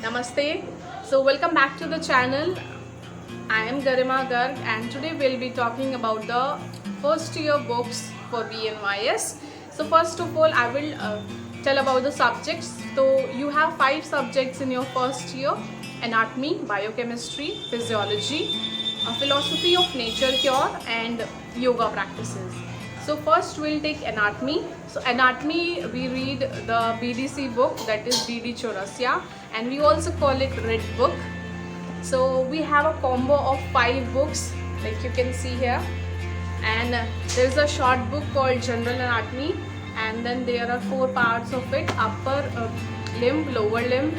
Namaste. So welcome back to the channel. I am Garima Garg and today we'll be talking about the first year books for BNYS. So first of all I will tell about the subjects. So you have 5 subjects in your first year: anatomy, biochemistry, physiology, philosophy of nature cure and yoga practices. So first we'll take anatomy. So anatomy, we read the BDC book, that is BD Chaurasia, and we also call it red book. So we have a combo of 5 books like you can see here, and there's a short book called general anatomy, and then there are 4 parts of it: upper limb, lower limb,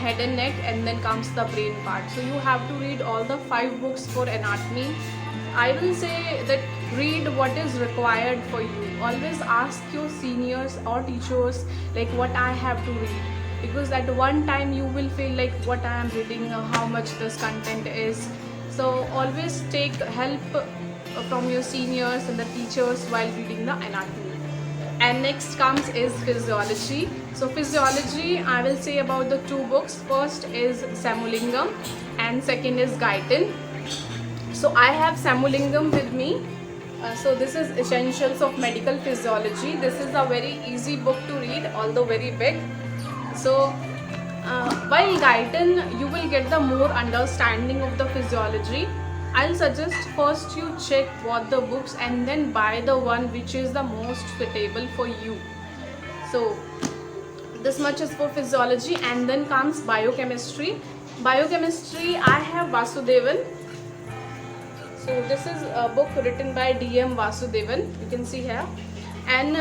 head and neck, and then comes the brain part. So you have to read all the 5 books for anatomy. I will say that read what is required for you. Always ask your seniors or teachers like what I have to read, because at one time you will feel like what I am reading, how much this content is. So always take help from your seniors and the teachers while reading the anatomy. And next comes is physiology. So physiology, I will say about the 2 books. First is Sembulingam and second is Ghuton. So I have Sembulingam with me. So this is Essentials of Medical Physiology. This is a very easy book to read, although very big. So while Ghuton, you will get the more understanding of the physiology. I'll suggest first you check what the books and then buy the one which is the most suitable for you. So this much is for physiology, and then comes biochemistry. Biochemistry, I have Vasudevan. So this is a book written by DM Vasudevan, you can see here. And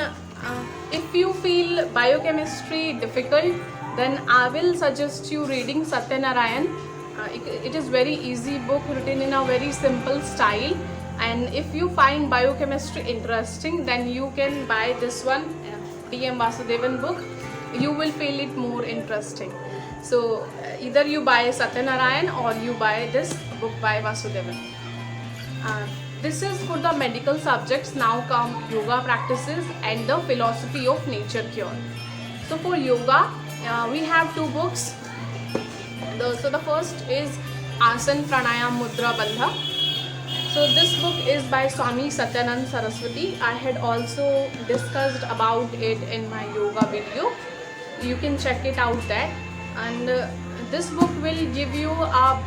if you feel biochemistry difficult, then I will suggest you reading Satyanarayan. It is very easy book written in a very simple style, and if you find biochemistry interesting, then you can buy this one, DM Vasudevan book. You will feel it more interesting. So either you buy Satyanarayan or you buy this book by Vasudevan. This is for the medical subjects. Now come yoga practices and the philosophy of nature cure. So for yoga, we have 2 books. So the first is Asan Pranayam Mudra Bandha. So this book is by Swami Satyanarayan Saraswati. I had also discussed about it in my yoga video. You can check it out there. And this book will give you a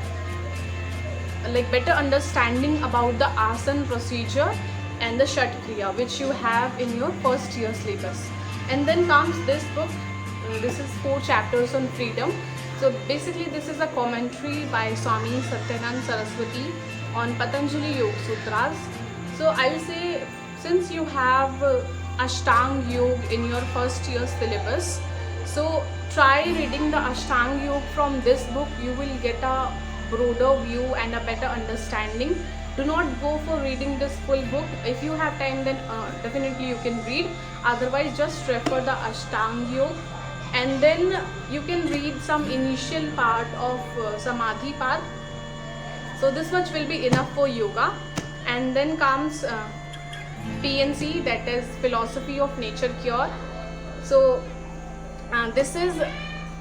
better understanding about the asan procedure and the Shat Kriya which you have in your first year syllabus. And then comes this book. This is 4 chapters on freedom. So basically this is a commentary by Swami Satyanarayan Saraswati on Patanjali Yoga Sutras. So I will say, since you have Ashtang Yoga in your first year syllabus, so try reading the Ashtang Yoga from this book. You will get a broader view and a better understanding. Do not go for reading this full book. If you have time, then definitely you can read. Otherwise, just refer the Ashtang Yoga, and then you can read some initial part of Samadhi path. So this much will be enough for yoga. And then comes PNC, that is philosophy of nature cure. So this is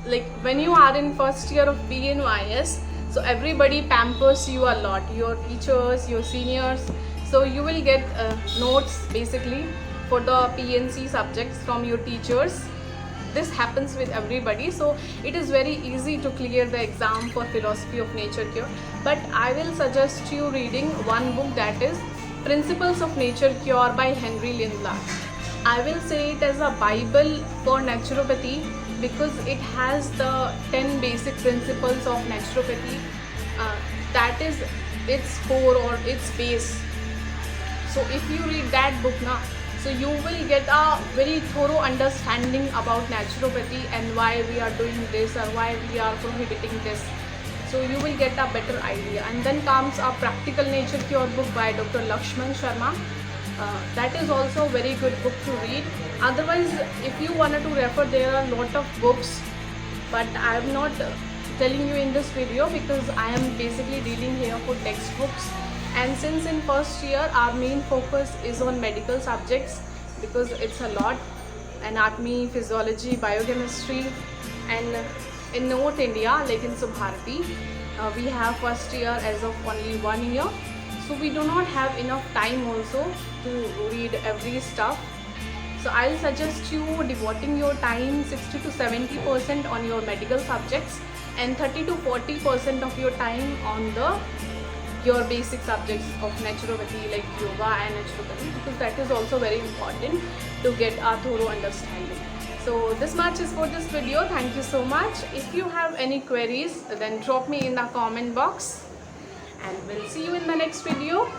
like when you are in first year of BNYS, so everybody pampers you a lot, your teachers, your seniors. So you will get notes basically for the PNC subjects from your teachers. This happens with everybody, so it is very easy to clear the exam for philosophy of nature cure. But I will suggest you reading one book, that is Principles of Nature Cure by Henry Lindhlar. I will say it as a Bible for naturopathy, because it has the 10 basic principles of naturopathy. That is its core or its base. So if you read that book now, so you will get a very thorough understanding about naturopathy and why we are doing this or why we are prohibiting this. So you will get a better idea. And then comes a Practical Nature Cure book by Dr. Lakshman Sharma. That is also a very good book to read. Otherwise, if you wanted to refer, there are a lot of books, but I am not telling you in this video because I am basically dealing here for textbooks. And since in first year our main focus is on medical subjects, because it's a lot: anatomy, physiology, biochemistry, and in North India, like in Subharati, we have first year as of only 1 year, so we do not have enough time also to read every stuff. So I'll suggest you devoting your time 60 to 70% on your medical subjects and 30 to 40% of your time on your basic subjects of naturopathy like yoga and naturopathy, because that is also very important to get a thorough understanding. So this much is for this video. Thank you so much. If you have any queries, then drop me in the comment box, and we'll see you in the next video.